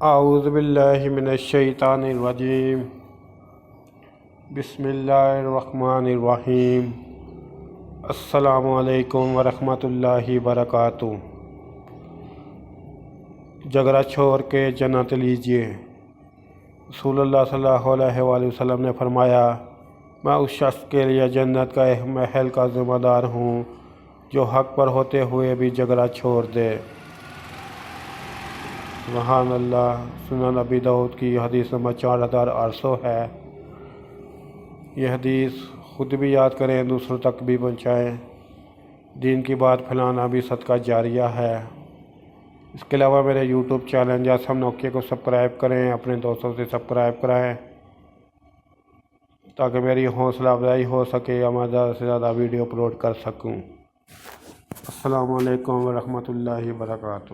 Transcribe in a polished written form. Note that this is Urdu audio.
اعوذ باللہ من الشیطان الرجیم بسم اللہ الرحمن الرحیم السلام علیکم ورحمۃ اللہ وبرکاتہ۔ جھگڑا چھوڑ کے جنت لیجیے۔ رسول اللہ صلی اللہ علیہ وآلہ وسلم نے فرمایا، میں اس شخص کے لیے جنت کا ایک محل کا ذمہ دار ہوں جو حق پر ہوتے ہوئے بھی جھگڑا چھوڑ دے۔ سبحان اللہ۔ سنن ابی داؤد کی حدیث نمبر 4800 ہے۔ یہ حدیث خود بھی یاد کریں، دوسروں تک بھی پہنچائیں۔ دین کی بات پھیلانا بھی صدقہ جاریہ ہے۔ اس کے علاوہ میرے یوٹیوب چینل جاسم نوکیہ کو سبسکرائب کریں، اپنے دوستوں سے سبسکرائب کرائیں تاکہ میری حوصلہ افزائی ہو سکے اور میں زیادہ سے زیادہ ویڈیو اپلوڈ کر سکوں۔ السلام علیکم ورحمۃ اللہ وبرکاتہ۔